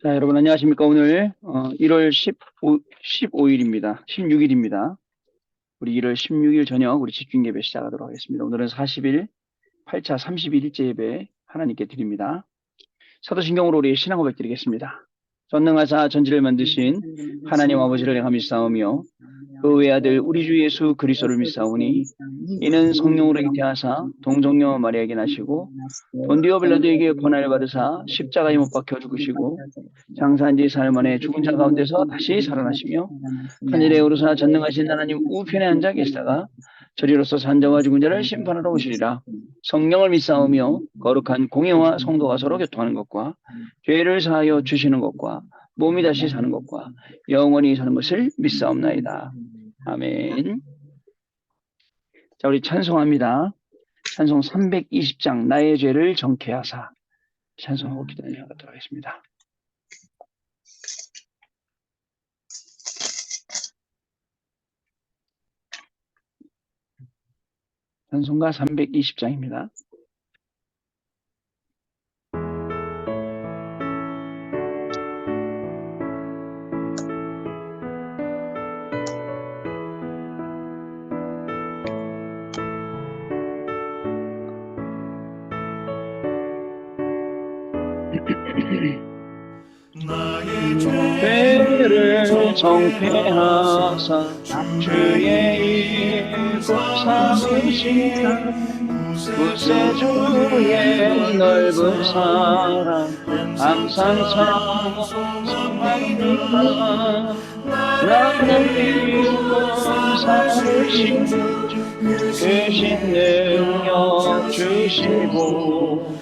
자, 여러분 안녕하십니까? 오늘 1월 15일입니다. 16일입니다. 우리 1월 16일 저녁 우리 집중 예배 시작하도록 하겠습니다. 오늘은 40일 8차 31일째 예배 하나님께 드립니다. 사도신경으로 우리 신앙 고백 드리겠습니다. 전능하사 전지를 만드신 하나님 아버지를 내가 믿사오며 그 외아들 우리 주 예수 그리스도를 믿사오니 이는 성령으로 잉태하사 동정녀 마리아에게 나시고 본디오 빌라도에게 고난을 받으사 십자가에 못 박혀 죽으시고 장사한 지 사흘 만에 죽은 자 가운데서 다시 살아나시며 하늘에 오르사 전능하신 하나님 우편에 앉아 계시다가 저리로서 산자와 죽은 자를 심판하러 오시리라. 성령을 믿사오며 거룩한 공예와 성도가 서로 교통하는 것과 죄를 사하여 주시는 것과 몸이 다시 사는 것과 영원히 사는 것을 믿사옵나이다. 아멘. 자, 우리 찬송합니다. 찬송 320장 나의 죄를 정케하사 찬송하고 기도하도록 하겠습니다. 찬송가 320장입니다. 나의 죄를 정케하사 주의 이름 삼으시라. 구세주의 넓은 사랑 항상 찬송합니다. 나는 이름 삼으신 주 크신 능력 주시고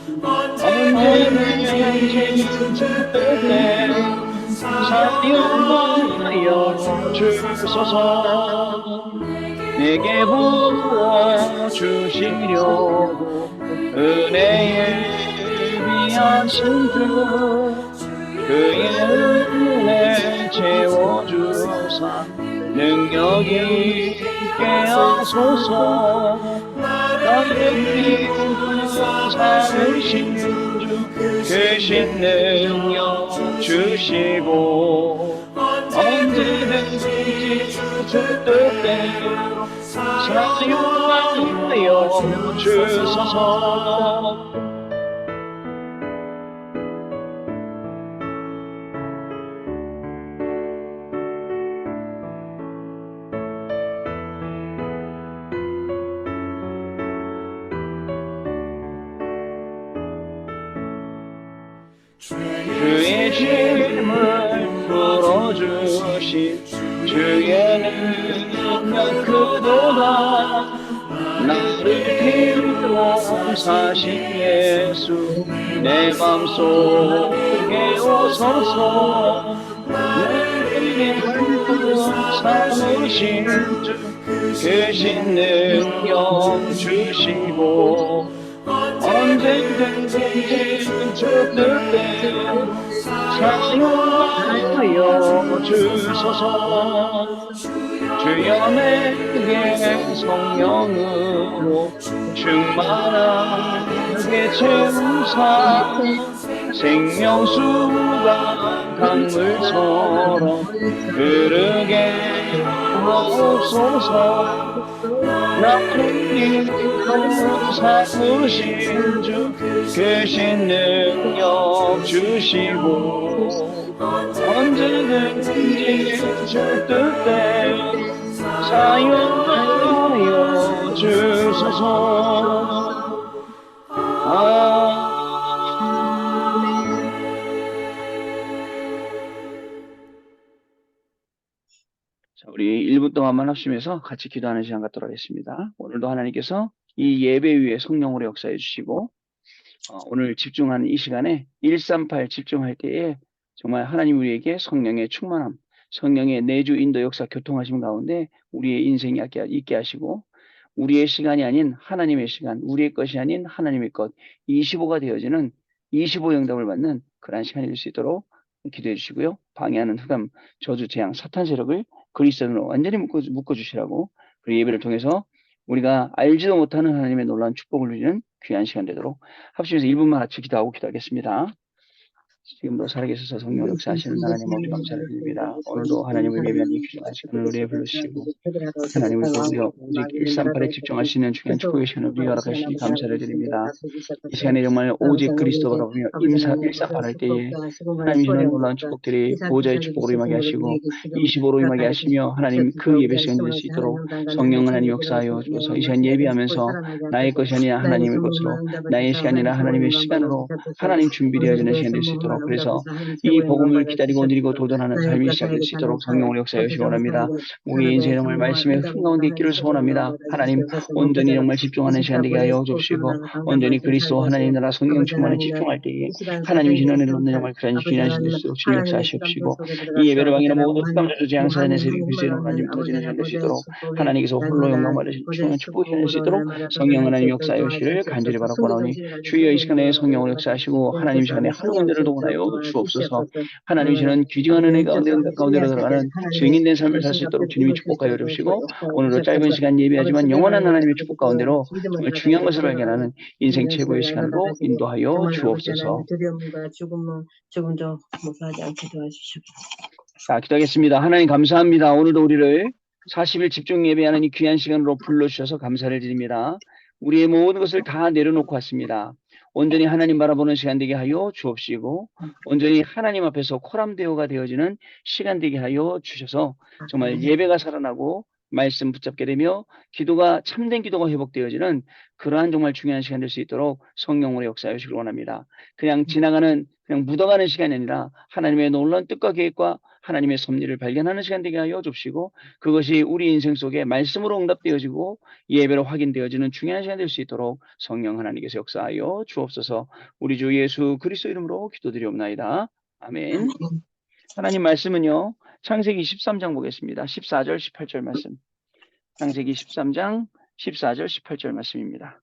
언제든지 그때 사용하여 주소서. 내게 부어주시려고 은혜에 위하신 주 그의 은혜 채워주사 능력 있게 하소서. 나를 믿고 삼으신 주 크신 능력 주시고 언제든지 주 뜻대로 사용하여 주소서. 주의 짐을 풀어주신 주의 능력 그도다. 나를 필요 사신 예수 내 맘속에 오소서. 나를 삼으신 주 크신 능력 주시고 언제든지 주 뜻대로 사용하여 주소서. 주여 내게 성령으로 충만하게 채우사 생명수가 강물처럼 흐르게 하옵소서. 나를 믿고 삼으신 주 크신 능력 주시고 언제든지 주 뜻대로 사용하여 주소서. 자, 우리 1분 동안만 합심해서 같이 기도하는 시간 갖도록 하겠습니다. 오늘도 하나님께서 이 예배 위에 성령으로 역사해 주시고 오늘 집중하는 이 시간에 138 집중할 때에 정말 하나님 우리에게 성령의 충만함, 성령의 내주 인도 역사 교통하심 가운데 우리의 인생이 있게 하시고 우리의 시간이 아닌 하나님의 시간, 우리의 것이 아닌 하나님의 것 25가 되어지는 25 영접을 받는 그러한 시간이 될 수 있도록 기도해 주시고요. 방해하는 흑암, 저주, 재앙, 사탄 세력을 그리스도로 완전히 묶어주시라고 그리고 예배를 통해서 우리가 알지도 못하는 하나님의 놀라운 축복을 누리는 귀한 시간 되도록 합심해서 1분만 같이 기도하고 기도하겠습니다. 지금도 살아계셔서 성령 역사하시는 하나님 모두 감사를 드립니다. 오늘도 하나님을 예배하는 이 귀중한 시간을 우리에 불러주시고 하나님을 또 우리가 오직 138에 집중할 수 있는 중요한 축복의 시간을 우리에게 허락하시니 감사를 드립니다. 이 시간에 정말 오직 그리스도 바라보며 138할 때에 하나님 주시는 놀라운 축복들이 보호자의 축복으로 임하게 하시고 25로 임하게 하시며 하나님 그 예배 시간 될 수 있도록 성령 하나님 역사하여 주셔서 이 시간 예배하면서 나의 것이 아니라 하나님의 것으로 나의 시간이라 하나님의 시간으로 하나님 준비되어지는 시간 될 수 있도록 그래서 이 복음을 기다리고 누리고 도전하는 삶이 시작될 수 있도록 성령으로 역사해 주시기 원합니다. 우리의 인생에 정말 말씀의 흥가운데 있기를 소원합니다. 하나님 온전히 정말 집중하는 시간 되게 하여 주옵시고 온전히 그리스도 하나님 나라 성령 충만에 집중할 때에 하나님 신원을 얻는 정말 그런 귀한 시간 될 수 있도록 주님 역사하시옵시고 이 예배를 방해하는 모든 흑암자도 재앙사단의 세력이 그리스도의 이름으로 하나님 터지는 시간 될 수 있도록 하나님께서 홀로 영광 받으신 중요한 축복의 시간 될 수 있도록 성령 하나님 역사하여 주시기를 간절히 바라고 나오니 주여 이 시간에 성령으로 역사하시고 하나님 시간에 한원들을 동원하여 주옵소서. 하나님 주시는 귀중한 은혜 가운데로 들어가는 증인된 삶을 살 수 있도록 주님이 축복하여 주시고 오늘도 짧은 시간 예배하지만 영원한 하나님의 축복 가운데로 정말 중요한 것을 발견하는 인생 최고의 시간으로 인도하여 주옵소서. 자, 기도하겠습니다. 하나님 감사합니다. 오늘도 우리를 40일 집중 예배하는 이 귀한 시간으로 불러주셔서 감사를 드립니다. 우리의 모든 것을 다 내려놓고 왔습니다. 온전히 하나님 바라보는 시간 되게 하여 주옵시고 온전히 하나님 앞에서 코람데오가 되어지는 시간 되게 하여 주셔서 정말 예배가 살아나고 말씀 붙잡게 되며 기도가 참된 기도가 회복되어지는 그러한 정말 중요한 시간 될 수 있도록 성령으로 역사하여 주시기 원합니다. 그냥 지나가는 그냥 묻어가는 시간이 아니라 하나님의 놀라운 뜻과 계획과 하나님의 섭리를 발견하는 시간 되게 하여 주시고 그것이 우리 인생 속에 말씀으로 응답되어지고 예배로 확인되어지는 중요한 시간 될 수 있도록 성령 하나님께서 역사하여 주옵소서. 우리 주 예수 그리스도 이름으로 기도드리옵나이다. 아멘. 하나님 말씀은요. 창세기 13장 보겠습니다. 14절 18절 말씀. 창세기 13장 14절 18절 말씀입니다.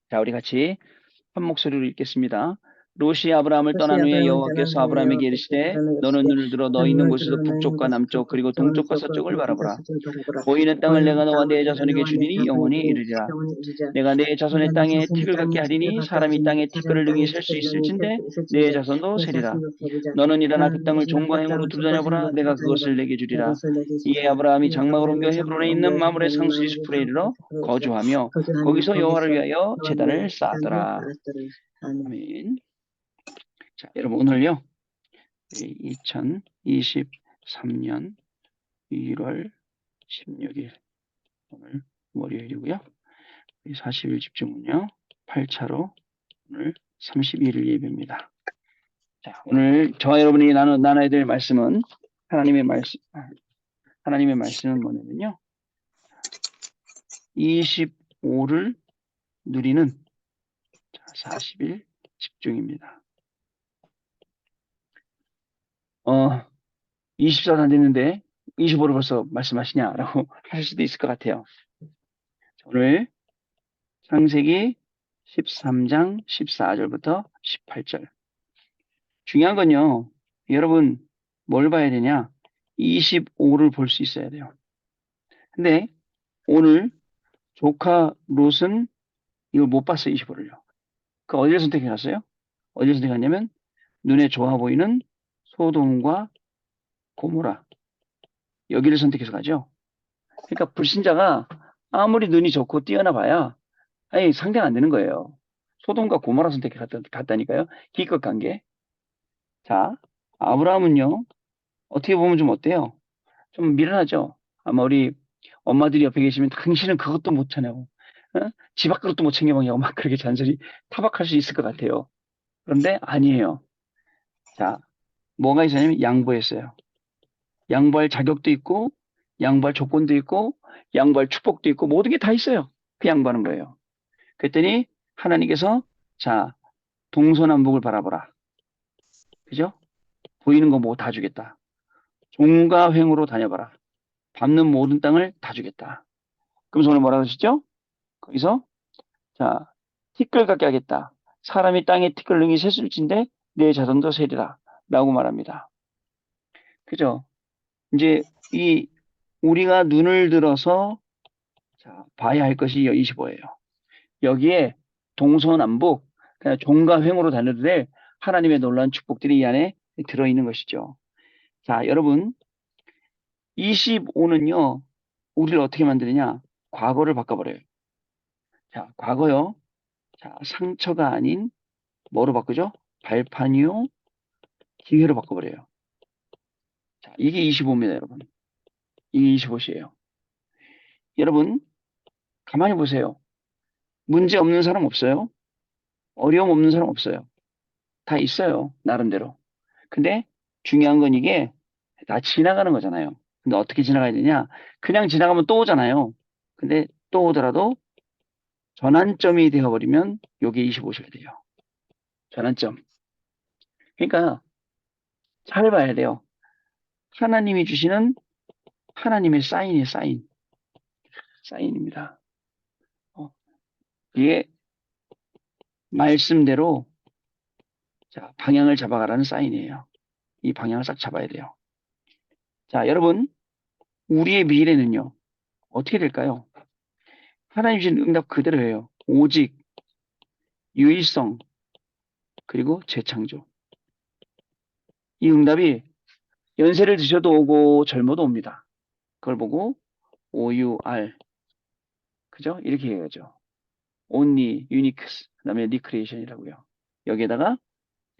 자, 우리 같이 한 목소리로 읽겠습니다. 롯이 아브라함을 떠난 후에 여호와께서 아브라함에게 이르시되 너는 눈을 들어 너 있는 곳에서 북쪽과 남쪽 그리고 동쪽과 서쪽을 바라보라. 보이는 땅을 내가 너와 내 자손에게 주리니 영원히 이르리라. 내가 내 자손의 땅에 티끌 같게 하리니 사람이 땅에 티끌을 능히 셀 수 있을진데 내 자손도 세리라. 너는 일어나 그 땅을 종과 행으로 두루다녀보라. 내가 그것을 내게 주리라. 이에 아브라함이 장막을 옮겨 헤브론에 있는 마므레 상수리 숲에 이르러 거주하며 거기서 여호와를 위하여 제단을 쌓았더라. 아멘. 자, 여러분 오늘요 2023년 1월 16일 오늘 월요일이고요. 40일 집중은요 8차로 오늘 31일 예배입니다. 자, 오늘 저와 여러분이 나눠야 될 말씀은 하나님의 말씀은 뭐냐면요 25를 누리는 40일 집중입니다. 24도 안 됐는데 25를 벌써 말씀하시냐라고 하실 수도 있을 것 같아요. 오늘 창세기 13장 14절부터 18절. 중요한 건요. 여러분 뭘 봐야 되냐? 25를 볼 수 있어야 돼요. 근데 오늘 조카 롯은 이걸 못 봤어요. 25를요. 그 어디를 선택해갔어요? 어디를 선택했냐면 눈에 좋아 보이는 소돔과 고모라 여기를 선택해서 가죠. 그러니까 불신자가 아무리 눈이 좋고 뛰어나 봐야 아니 상대가 안 되는 거예요. 소돔과 고모라 선택해 갔다니까요. 기껏 간 게. 자, 아브라함은요. 어떻게 보면 좀 어때요? 좀 미련하죠. 아마 우리 엄마들이 옆에 계시면 당신은 그것도 못 찾냐고, 집 밖으로도 못 챙겨먹냐고 막 그렇게 잔소리 타박할 수 있을 것 같아요. 그런데 아니에요. 자, 뭐가 있었냐면 양보했어요. 양보할 자격도 있고, 양보할 조건도 있고, 양보할 축복도 있고, 모든 게 다 있어요. 그 양보하는 거예요. 그랬더니 하나님께서 자, 동서남북을 바라보라. 그죠? 보이는 거 뭐 다 주겠다. 종과 횡으로 다녀봐라. 밟는 모든 땅을 다 주겠다. 그러면서 오늘 뭐라고 하셨죠? 거기서 자 티끌 같게 하겠다. 사람이 땅에 티끌 능히 셀 수 있을진데 내 자손도 세리라 라고 말합니다. 그죠? 이제 이 우리가 눈을 들어서 자, 봐야 할 것이 25예요. 여기에 동서남북 그냥 종과 횡으로 다녀도 될 하나님의 놀라운 축복들이 이 안에 들어있는 것이죠. 자, 여러분 25는요. 우리를 어떻게 만드느냐? 과거를 바꿔버려요. 자, 과거요. 자, 상처가 아닌 뭐로 바꾸죠? 발판이요. 기회로 바꿔버려요. 자, 이게 25입니다, 여러분. 이게 25시예요. 여러분, 가만히 보세요. 문제 없는 사람 없어요? 어려움 없는 사람 없어요? 다 있어요, 나름대로. 근데 중요한 건 이게 다 지나가는 거잖아요. 근데 어떻게 지나가야 되냐? 그냥 지나가면 또 오잖아요. 근데 또 오더라도 전환점이 되어버리면 요게 25시가 돼요. 전환점. 그러니까 잘 봐야 돼요. 하나님이 주시는 하나님의 사인이에요, 사인. 사인입니다. 어, 이게 말씀대로 자, 방향을 잡아가라는 사인이에요. 이 방향을 싹 잡아야 돼요. 자, 여러분, 우리의 미래는요, 어떻게 될까요? 하나님 주신 응답 그대로예요. 오직, 유일성, 그리고 재창조. 이 응답이 연세를 드셔도 오고 젊어도 옵니다. 그걸 보고 OUR, 그죠? 이렇게 해야죠. Only, Unique, 그 다음에 Recreation이라고요. 여기에다가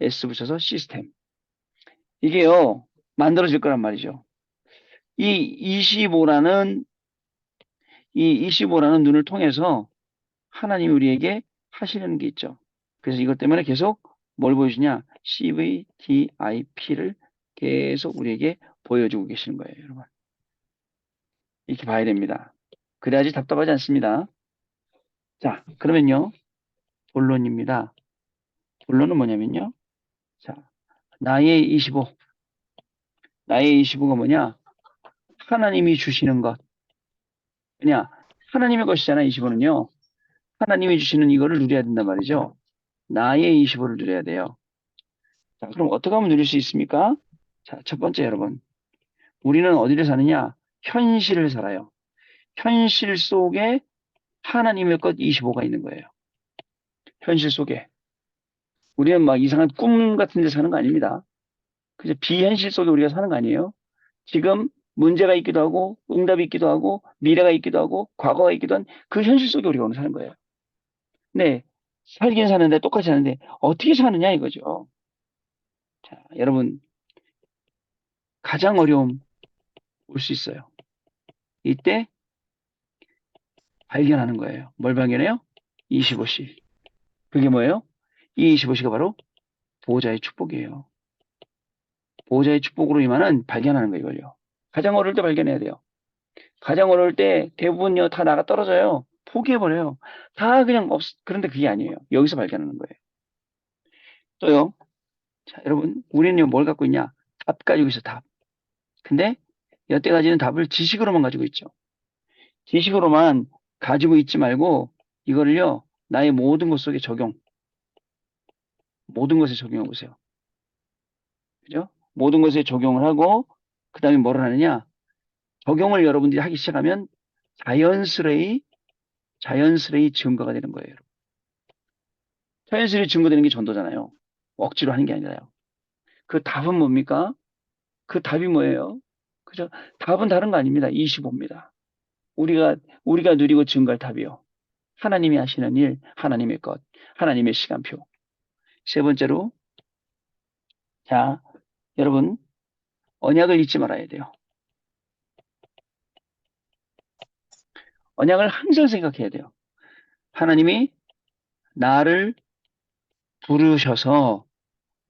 S 붙여서 시스템. 이게요, 만들어질 거란 말이죠. 이 25라는, 이 25라는 눈을 통해서 하나님이 우리에게 하시는 게 있죠. 그래서 이것 때문에 계속 뭘 보여주냐? CVDIP를 계속 우리에게 보여주고 계시는 거예요, 여러분. 이렇게 봐야 됩니다. 그래야지 답답하지 않습니다. 자, 그러면요. 본론입니다. 본론은 뭐냐면요. 자, 나의 25. 나의 25가 뭐냐? 하나님이 주시는 것. 그냥 하나님의 것이잖아, 25는요. 하나님이 주시는 이거를 누려야 된단 말이죠. 나의 25를 누려야 돼요. 자, 그럼 어떻게 하면 누릴 수 있습니까? 자, 첫 번째 여러분. 우리는 어디를 사느냐? 현실을 살아요. 현실 속에 하나님의 것 25가 있는 거예요. 현실 속에. 우리는 막 이상한 꿈 같은 데 사는 거 아닙니다. 그저 비현실 속에 우리가 사는 거 아니에요? 지금 문제가 있기도 하고, 응답이 있기도 하고, 미래가 있기도 하고, 과거가 있기도 한 그 현실 속에 우리가 오늘 사는 거예요. 네. 살긴 사는데, 똑같이 사는데, 어떻게 사느냐 이거죠. 자, 여러분, 가장 어려움 올 수 있어요. 이때 발견하는 거예요. 뭘 발견해요? 25시. 그게 뭐예요? 이 25시가 바로 보호자의 축복이에요. 보호자의 축복으로 임하는 발견하는 거 이걸요. 가장 어려울 때 발견해야 돼요. 가장 어려울 때 대부분요 다 나가 떨어져요. 포기해버려요. 다 그냥 그런데 그게 아니에요. 여기서 발견하는 거예요. 또요. 자, 여러분, 우리는요 뭘 갖고 있냐? 답 가지고 있어, 답. 근데 여태까지는 답을 지식으로만 가지고 있죠. 지식으로만 가지고 있지 말고 이거를요 나의 모든 것 속에 적용. 모든 것에 적용해 보세요. 그죠? 모든 것에 적용을 하고 그 다음에 뭐를 하느냐? 적용을 여러분들이 하기 시작하면 자연스레이 증거가 되는 거예요. 자연스레이 증거되는 게 전도잖아요. 억지로 하는 게 아니라요. 그 답은 뭡니까? 그 답이 뭐예요? 그죠? 답은 다른 거 아닙니다. 25입니다. 우리가 누리고 증거할 답이요. 하나님이 하시는 일, 하나님의 것, 하나님의 시간표. 세 번째로, 자, 여러분, 언약을 잊지 말아야 돼요. 언약을 항상 생각해야 돼요. 하나님이 나를 부르셔서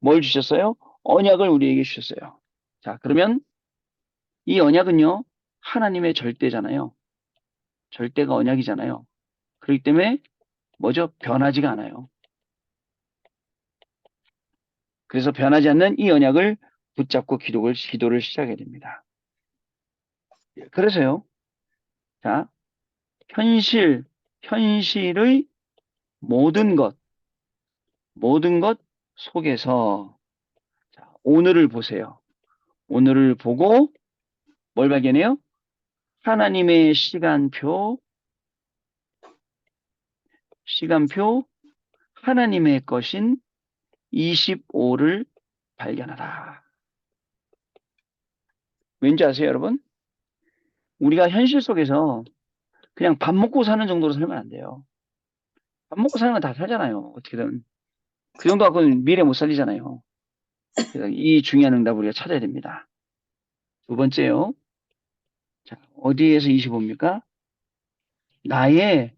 뭘 주셨어요? 언약을 우리에게 주셨어요. 자, 그러면 이 언약은요, 하나님의 절대잖아요. 절대가 언약이잖아요. 그렇기 때문에 뭐죠? 변하지가 않아요. 그래서 변하지 않는 이 언약을 붙잡고 기도를 시작해야 됩니다. 그래서요, 자, 현실의 모든 모든 것 속에서, 자, 오늘을 보세요. 오늘을 보고 뭘 발견해요? 하나님의 시간표 하나님의 것인 25를 발견하다. 왠지 아세요, 여러분? 우리가 현실 속에서 그냥 밥 먹고 사는 정도로 살면 안 돼요. 밥 먹고 사는 건 다 살잖아요. 어떻게든. 그 정도 갖고는 미래 못 살리잖아요. 그래서 이 중요한 응답을 우리가 찾아야 됩니다. 두 번째요. 자, 어디에서 25입니까? 나의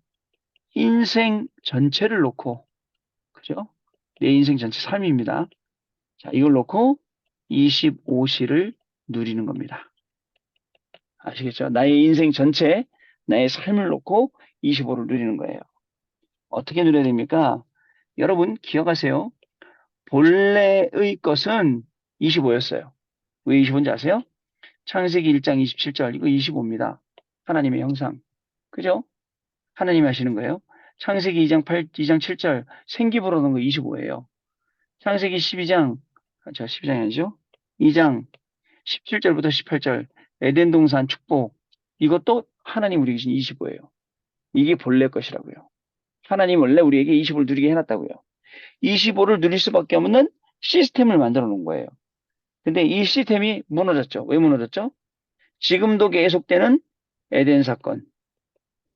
인생 전체를 놓고, 그죠? 내 인생 전체 삶입니다. 자, 이걸 놓고 25시를 누리는 겁니다. 아시겠죠? 나의 인생 전체, 나의 삶을 놓고 25를 누리는 거예요. 어떻게 누려야 됩니까? 여러분, 기억하세요. 본래의 것은 25였어요. 왜 25인지 아세요? 창세기 1장 27절, 이거 25입니다. 하나님의 형상. 그죠? 하나님이 하시는 거예요. 창세기 2장 7절, 생기 불어넣은 거 25예요. 창세기 12장이 아니죠? 2장 17절부터 18절, 에덴 동산 축복. 이것도 하나님 우리에게 주신 25예요. 이게 본래 것이라고요. 하나님 원래 우리에게 25를 누리게 해놨다고요. 25를 누릴 수밖에 없는 시스템을 만들어 놓은 거예요. 근데 이 시스템이 무너졌죠. 왜 무너졌죠? 지금도 계속되는 에덴 사건.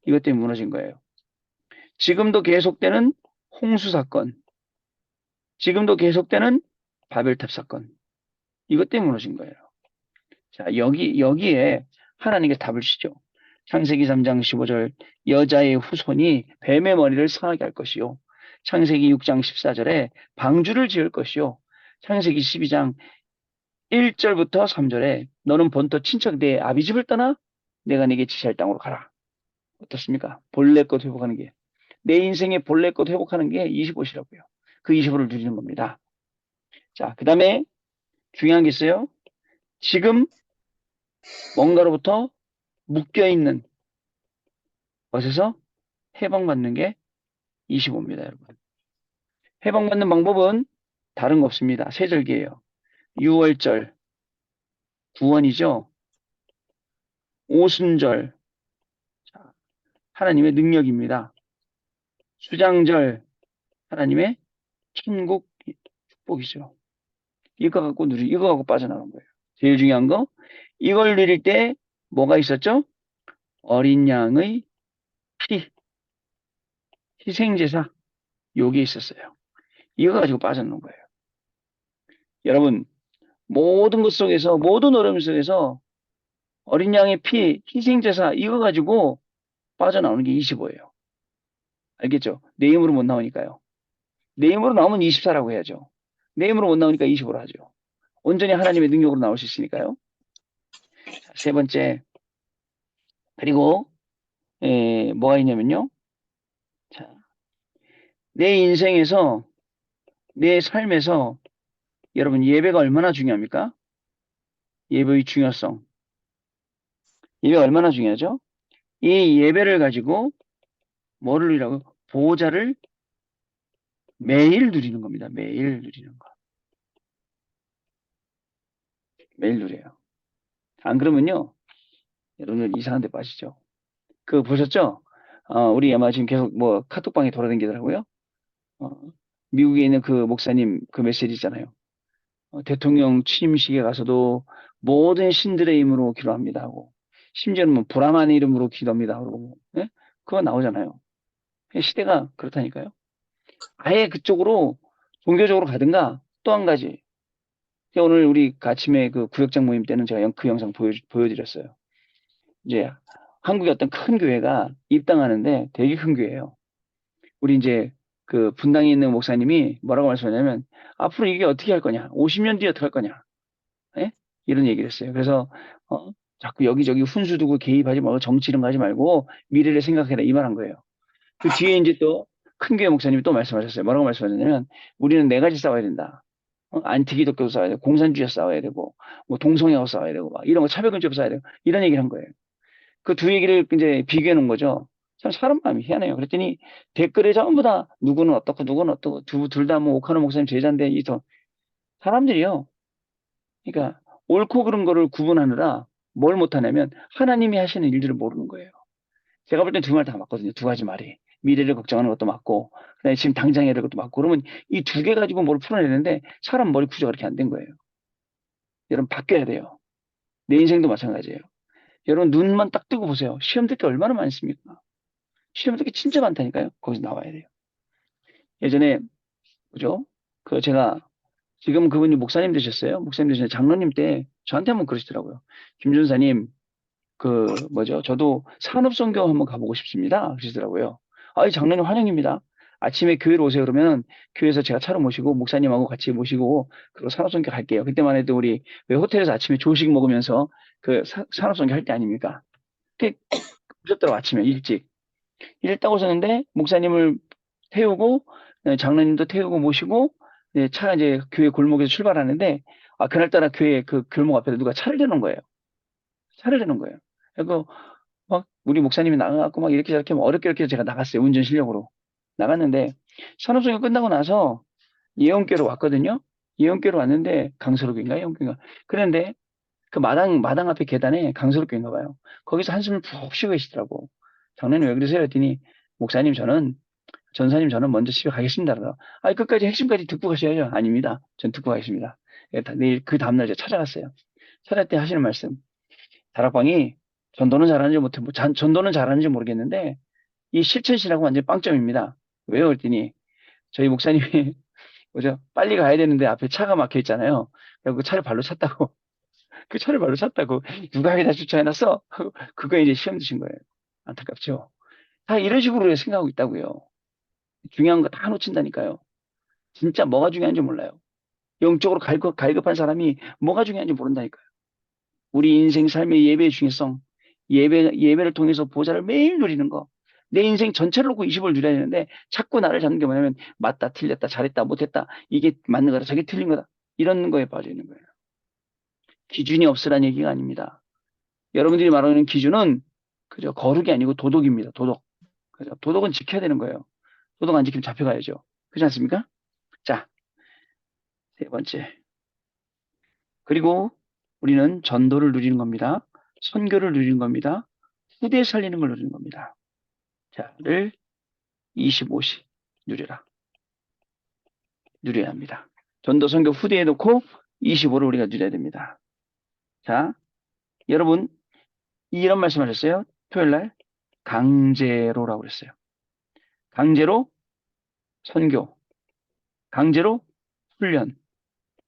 이것 때문에 무너진 거예요. 지금도 계속되는 홍수 사건. 지금도 계속되는 바벨탑 사건. 이것 때문에 무너진 거예요. 자, 여기에 하나님께 답을 주시죠. 창세기 3장 15절, 여자의 후손이 뱀의 머리를 상하게 할 것이요. 창세기 6장 14절에 방주를 지을 것이요. 창세기 12장 1절부터 3절에 너는 본토 친척 내 아비 집을 떠나 내가 네게 지시할 땅으로 가라. 어떻습니까? 본래 것 회복하는 게. 내 인생의 본래 것 회복하는 게 25시라고요. 그 25를 누리는 겁니다. 자, 그 다음에 중요한 게 있어요. 지금 뭔가로부터 묶여있는 것에서 해방받는 게 25입니다, 여러분. 해방받는 방법은 다른 거 없습니다. 세절기예요. 6월절, 구원이죠. 오순절, 하나님의 능력입니다. 수장절, 하나님의 천국 축복이죠. 이거 갖고 빠져나간 거예요. 제일 중요한 거, 이걸 누릴 때 뭐가 있었죠? 어린 양의 피, 희생제사, 요게 있었어요. 이거 가지고 빠져나온 거예요. 여러분, 모든 것 속에서, 모든 어려움 속에서 어린 양의 피, 희생제사, 이거 가지고 빠져나오는 게 25예요. 알겠죠? 내 힘으로 못 나오니까요. 내 힘으로 나오면 24라고 해야죠. 내 힘으로 못 나오니까 25로 하죠. 온전히 하나님의 능력으로 나올 수 있으니까요. 자, 세 번째, 그리고 뭐가 있냐면요. 자, 내 인생에서, 내 삶에서 여러분 예배가 얼마나 중요합니까? 예배의 중요성. 예배가 얼마나 중요하죠? 이 예배를 가지고 뭐를 누리라고? 보호자를 매일 누리는 겁니다. 매일 누리는 거. 매일 누려요. 안 그러면요. 여러분 이상한 데 빠지죠. 그 보셨죠? 우리 아마 지금 계속 뭐 카톡방에 돌아다니더라고요. 어, 미국에 있는 그 목사님 그 메시지 있잖아요. 대통령 취임식에 가서도 모든 신들의 이름으로 기도합니다 하고 심지어는 뭐 브라만의 이름으로 기도합니다 하고 예? 그거 나오잖아요. 시대가 그렇다니까요. 아예 그쪽으로 종교적으로 가든가 또 한 가지 오늘 우리 아침에 그 구역장 모임 때는 제가 그 영상 보여드렸어요. 이제 한국의 어떤 큰 교회가 입당하는데 되게 큰 교회예요. 우리 이제 그 분당에 있는 목사님이 뭐라고 말씀하냐면 앞으로 이게 어떻게 할 거냐? 50년 뒤에 어떻게 할 거냐? 예? 이런 얘기를 했어요. 그래서 자꾸 여기저기 훈수 두고 개입하지 말고 정치 이런 거 하지 말고 미래를 생각해라 이 말 한 거예요. 그 뒤에 이제 또 큰 교회 목사님이 또 말씀하셨어요. 뭐라고 말씀하셨냐면 우리는 네 가지 싸워야 된다. 안티기독교 싸워야 되고 공산주의 싸워야 되고 뭐 동성애하고 싸워야 되고 막 이런 거 차별금지법 싸워야 되고 이런 얘기를 한 거예요. 그 두 얘기를 이제 비교해 놓은 거죠. 참 사람 마음이 희한해요. 그랬더니 댓글에 전부 다 누구는 어떻고 누구는 어떻고 둘 다 뭐 오카노 목사님 제자인데 사람들이요. 그러니까 옳고 그른 거를 구분하느라 뭘 못하냐면 하나님이 하시는 일들을 모르는 거예요. 제가 볼 땐 두 말 다 맞거든요. 두 가지 말이. 미래를 걱정하는 것도 맞고, 그다음에 지금 당장 해야 될 것도 맞고, 그러면 이 두 개 가지고 뭘 풀어내는데 사람 머리 구조가 그렇게 안 된 거예요. 여러분, 바뀌어야 돼요. 내 인생도 마찬가지예요. 여러분, 눈만 딱 뜨고 보세요. 시험 들 게 얼마나 많습니까? 시험 들 게 진짜 많다니까요. 거기서 나와야 돼요. 예전에, 그죠? 그 제가, 지금 그분이 목사님 되셨어요. 목사님 되셨는데 장로님 때 저한테 한번 그러시더라고요. 김준사님, 그 뭐죠? 저도 산업선교 한번 가보고 싶습니다. 그러시더라고요. 아이 장로님 환영입니다. 아침에 교회로 오세요 그러면 교회에서 제가 차로 모시고 목사님하고 같이 모시고 그리고 산업선교 갈게요. 그때만 해도 우리 왜 호텔에서 아침에 조식 먹으면서 그 산업선교 할 때 아닙니까? 그게 늦었더라고 아침에 일찍. 일찍 오셨는데 목사님을 태우고 장로님도 태우고 모시고 차 이제 교회 골목에서 출발하는데 그날따라 교회 그 골목 앞에서 누가 차를 대는 거예요. 차를 대는 거예요. 그리고 막 우리 목사님이 나가갖고 막 이렇게 저렇게 막 어렵게 이렇게 제가 나갔어요. 운전 실력으로. 나갔는데 산업선교 끝나고 나서 예언교로 왔거든요. 예언교로 왔는데 강서로교인가 예언교인가. 그런데 그 마당 앞에 계단에 강서로교인가 봐요. 거기서 한숨을 푹 쉬고 계시더라고. 장로님 왜 그러세요? 했더니 목사님 저는 전사님 저는 먼저 집에 가겠습니다. 그래서 끝까지 핵심까지 듣고 가셔야죠. 아닙니다. 전 듣고 가겠습니다. 내일 그 다음날 제가 찾아갔어요. 찾아갈 때 하시는 말씀. 다락방이 전도는 잘하는지 못해, 전도는 잘하는지 모르겠는데, 이 실천이라고 완전 빵점입니다. 왜요? 그랬더니, 저희 목사님이, 뭐죠? 빨리 가야 되는데 앞에 차가 막혀 있잖아요. 그래서 그 차를 발로 찼다고, 그 차를 발로 찼다고, 누가 여기다 주차해놨어? 그거 이제 시험 드신 거예요. 안타깝죠? 다 이런 식으로 생각하고 있다고요. 중요한 거 다 놓친다니까요. 진짜 뭐가 중요한지 몰라요. 영적으로 갈급한 사람이 뭐가 중요한지 모른다니까요. 우리 인생 삶의 예배의 중요성, 예배를 통해서 보좌를 매일 누리는 거. 내 인생 전체를 놓고 20을 누려야 되는데 자꾸 나를 잡는 게 뭐냐면 맞다, 틀렸다, 잘했다, 못했다. 이게 맞는 거다, 저게 틀린 거다. 이런 거에 빠져 있는 거예요. 기준이 없으란 얘기가 아닙니다. 여러분들이 말하는 기준은 그죠? 거룩이 아니고 도덕입니다. 도덕. 그죠? 도덕은 지켜야 되는 거예요. 도덕 안 지키면 잡혀가야죠. 그렇지 않습니까? 자, 세 번째. 그리고 우리는 전도를 누리는 겁니다. 선교를 누리는 겁니다. 후대 살리는 걸 누리는 겁니다. 자, 를 25시 누려라. 누려야 합니다. 전도 선교 후대에 놓고 25를 우리가 누려야 됩니다. 자, 여러분 이런 말씀하셨어요. 토요일 날 강제로라고 그랬어요. 강제로 선교, 강제로 훈련,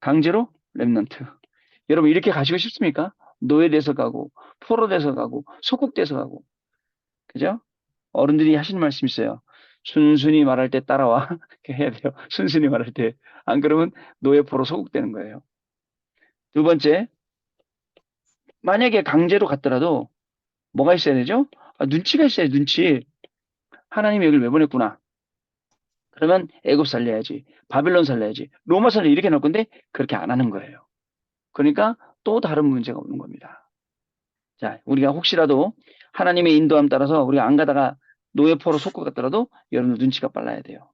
강제로 랩넌트. 여러분 이렇게 가시고 싶습니까? 노예돼서 가고 포로돼서 가고 속국돼서 가고 그죠? 어른들이 하시는 말씀 있어요. 순순히 말할 때 따라와. 이렇게 해야 돼요. 순순히 말할 때. 안 그러면 노예포로 소국되는 거예요. 두 번째, 만약에 강제로 갔더라도 뭐가 있어야 되죠? 눈치가 있어야 돼, 눈치. 하나님이 여기를 왜 보냈구나. 그러면 애굽 살려야지. 바빌론 살려야지. 로마 살려 이렇게 나올 건데 그렇게 안 하는 거예요. 그러니까 또 다른 문제가 오는 겁니다. 자, 우리가 혹시라도 하나님의 인도함 따라서 우리가 안 가다가 노예포로 속고 갔더라도 여러분 눈치가 빨라야 돼요.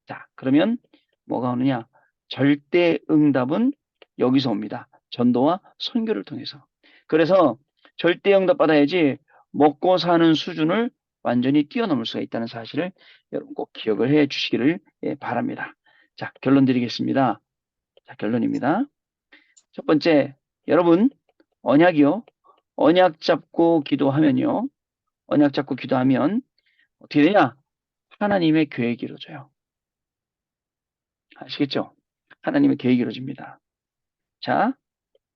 자, 그러면 뭐가 오느냐? 절대 응답은 여기서 옵니다. 전도와 선교를 통해서. 그래서 절대 응답 받아야지 먹고 사는 수준을 완전히 뛰어넘을 수가 있다는 사실을 여러분 꼭 기억을 해 주시기를 바랍니다. 자, 결론 드리겠습니다. 자, 결론입니다. 첫 번째, 여러분, 언약이요. 언약 잡고 기도하면요. 언약 잡고 기도하면 어떻게 되냐? 하나님의 계획이 이루어져요. 아시겠죠? 하나님의 계획이 이루어집니다. 자,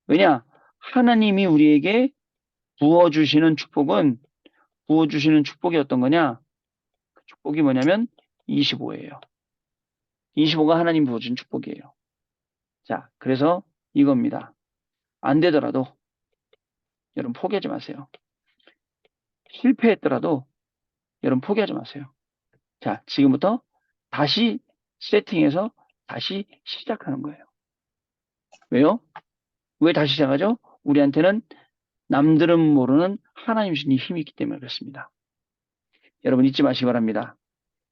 왜냐? 하나님이 우리에게 부어주시는 축복이 어떤 거냐? 그 축복이 뭐냐면 25예요. 25가 하나님 부어준 축복이에요. 자, 그래서 이겁니다. 안 되더라도 여러분 포기하지 마세요. 실패했더라도 여러분 포기하지 마세요. 자, 지금부터 다시 세팅해서 다시 시작하는 거예요. 왜요? 왜 다시 시작하죠? 우리한테는 남들은 모르는 하나님 주신 힘이 있기 때문에 그렇습니다. 여러분 잊지 마시기 바랍니다.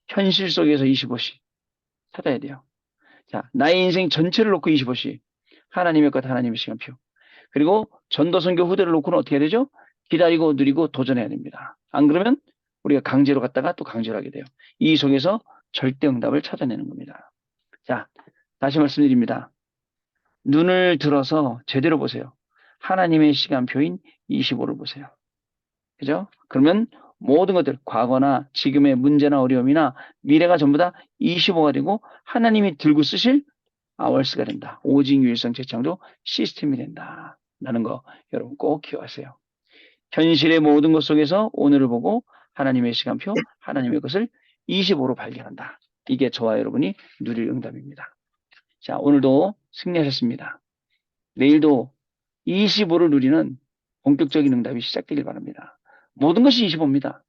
현실 속에서 25시 찾아야 돼요. 자, 나의 인생 전체를 놓고 25시. 하나님의 것, 하나님의 시간표. 그리고 전도선교 후대를 놓고는 어떻게 해야 되죠? 기다리고 누리고 도전해야 됩니다. 안 그러면 우리가 강제로 갔다가 또 강제로 하게 돼요. 이 속에서 절대 응답을 찾아내는 겁니다. 자, 다시 말씀드립니다. 눈을 들어서 제대로 보세요. 하나님의 시간표인 25를 보세요. 그죠? 그러면 모든 것들, 과거나 지금의 문제나 어려움이나 미래가 전부 다 25가 되고 하나님이 들고 쓰실 아월스가 된다. 오직 유일성 재창조 시스템이 된다. 라는 거 여러분 꼭 기억하세요. 현실의 모든 것 속에서 오늘을 보고 하나님의 시간표, 하나님의 것을 25로 발견한다. 이게 저와 여러분이 누릴 응답입니다. 자, 오늘도 승리하셨습니다. 내일도 25를 누리는 본격적인 응답이 시작되길 바랍니다. 모든 것이 25입니다.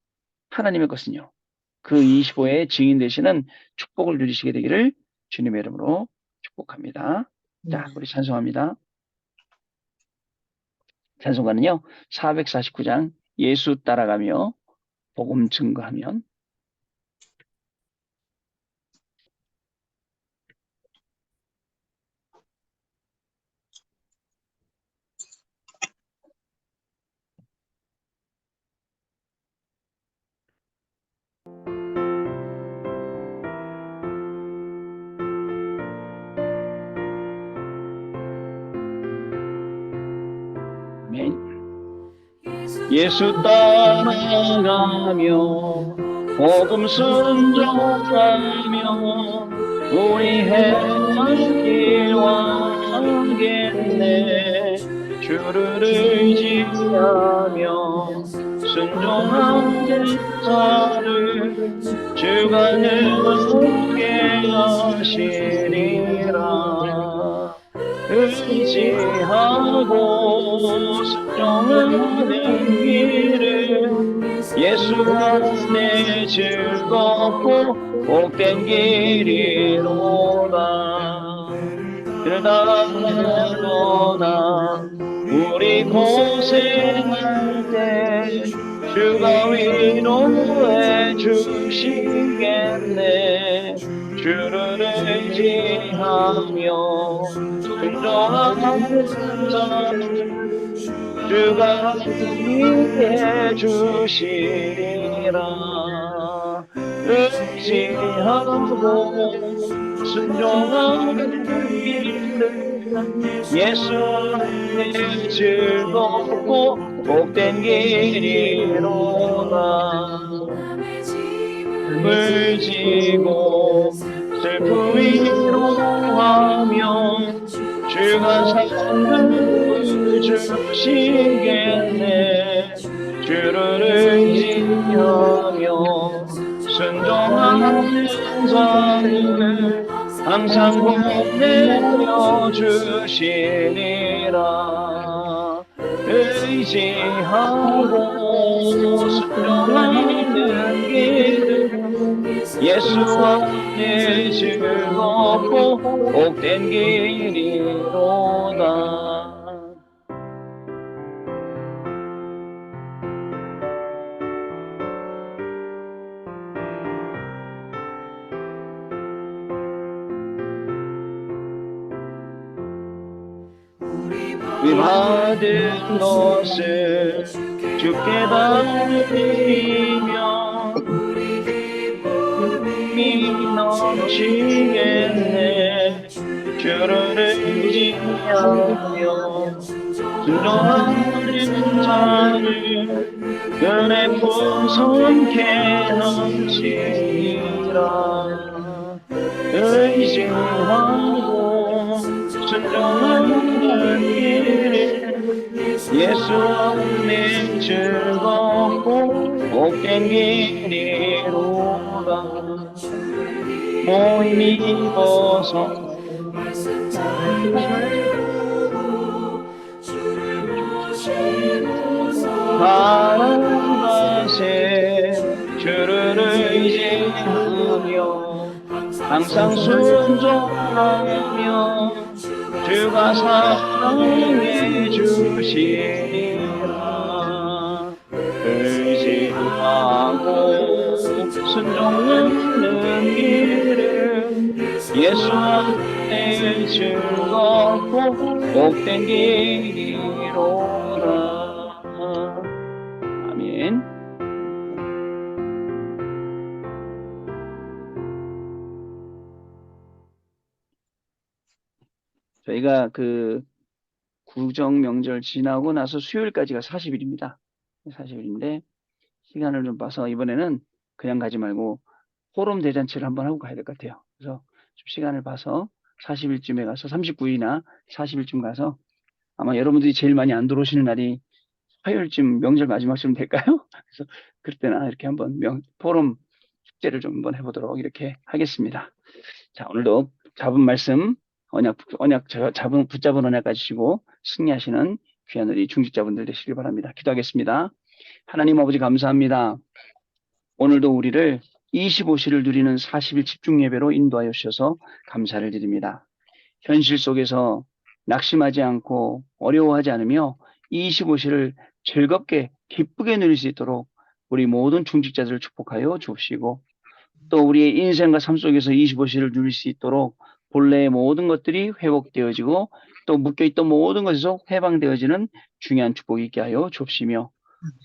하나님의 것은요. 그 25의 증인 되시는 축복을 누리시게 되기를 주님의 이름으로 축복합니다. 자, 우리 찬송합니다. 찬송가는요. 449장 예수 따라가며 복음 증거하면 아멘. 예수 따라가며 복음 순종하며 우리 행하기와 하겠네. 주를 의지하며 순종하는 자를 주가 능하게 하시리라. 의지하고 순종하는 길은 예수 안에 즐겁고 복된 길이로다. 그를 따르거나 우리 고생할 때 주가 위로해 주시겠네. 주를 의지하며 순종하는 자는 주가 위해 주시리라. 의지하고 순종하는 길은 예수 안에 즐겁고 복된 길이로다. 짐을 지고 슬픔 위로하며 주가 상급을 주시겠네. 주를 의지하며 순종하는 자를 항상 복내려 주시리라. 의지하고 순종하는 길은 예수 안에 즐겁고 복된 길이로다. 우리 받은 것을 주께 받으며 기쁨이 넘치겠네. 주를 의지하며 순종하는 자를 은혜 풍성케 넘치리라. 의지하고 순종하는 길은 예수 안에 즐겁고 복된 길이로다. 모임이 입어서 바라가세. 주를 의지하며 항상 순종하며 주가 사랑해 주시리라. 의지하고 순종하는 길은 예수 안에 즐겁고 복된 길이 우리가 그 구정 명절 지나고 나서 수요일까지가 40일입니다. 40일인데 시간을 좀 봐서 이번에는 그냥 가지 말고 포럼 대잔치를 한번 하고 가야 될 것 같아요. 그래서 좀 시간을 봐서 40일쯤에 가서 39일이나 40일쯤 가서 아마 여러분들이 제일 많이 안 들어오시는 날이 화요일쯤 명절 마지막쯤 될까요? 그래서 그때나 이렇게 한번 포럼 축제를 좀 한번 해보도록 이렇게 하겠습니다. 자, 오늘도 잡은 말씀, 붙잡은 언약 가지시고 승리하시는 귀한 우리 중직자분들 되시길 바랍니다. 기도하겠습니다. 하나님 아버지 감사합니다. 오늘도 우리를 25시를 누리는 40일 집중 예배로 인도하여 주셔서 감사를 드립니다. 현실 속에서 낙심하지 않고 어려워하지 않으며 25시를 즐겁게 기쁘게 누릴 수 있도록 우리 모든 중직자들을 축복하여 주옵시고 또 우리의 인생과 삶 속에서 25시를 누릴 수 있도록 본래의 모든 것들이 회복되어지고 또 묶여있던 모든 것에서 해방되어지는 중요한 축복이 있게 하여 주옵시며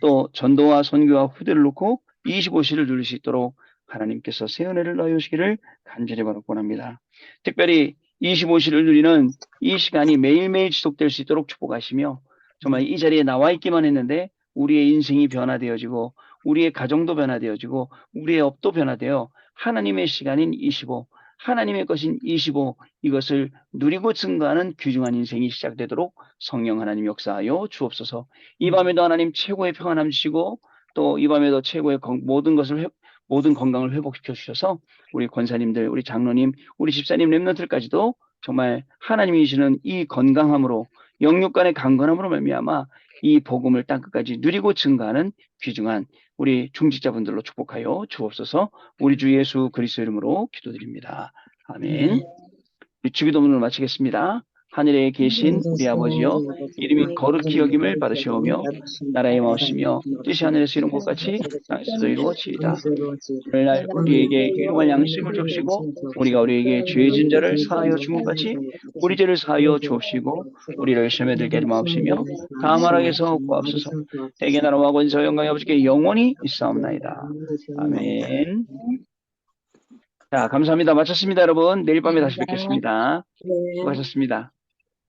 또 전도와 선교와 후대를 놓고 25시를 누릴 수 있도록 하나님께서 새 은혜를 넣어 주시기를 간절히 바라옵니다. 특별히 25시를 누리는 이 시간이 매일매일 지속될 수 있도록 축복하시며 정말 이 자리에 나와 있기만 했는데 우리의 인생이 변화되어지고 우리의 가정도 변화되어지고 우리의 업도 변화되어 하나님의 시간인 25, 하나님의 것인 25 이것을 누리고 증거하는 귀중한 인생이 시작되도록 성령 하나님 역사하여 주옵소서. 이 밤에도 하나님 최고의 평안함 주시고 또 이 밤에도 최고의 모든 건강을 회복시켜 주셔서 우리 권사님들, 우리 장로님, 우리 집사님 렘넌트들까지도 정말 하나님이 주시는 이 건강함으로 영육 간의 강건함으로 말미암아 이 복음을 땅끝까지 누리고 증거하는 귀중한 우리 중직자분들로 축복하여 주옵소서. 우리 주 예수 그리스도 이름으로 기도드립니다. 아멘. 주기도문을 마치겠습니다. 하늘에 계신 우리 아버지여 이름이 거룩히 여김을 받으시오며 나라의 마으시며 뜻이 하늘에서 이룬 것 같이 땅에서도 이루어지이다. 오늘날 우리에게 일용할 양식을 주시고 우리가 우리에게 죄 진 자를 사하여 준 것 같이 우리 죄를 사하여 주옵시고 우리를 시험에 들게 하지 마옵시며 다만 악에서 구하옵소서. 대개 나라와 권세 영광이 아버지께 영원히 있사옵나이다. 아멘. 자, 감사합니다. 마쳤습니다, 여러분. 내일 밤에 다시 뵙겠습니다. 네. 수고하셨습니다.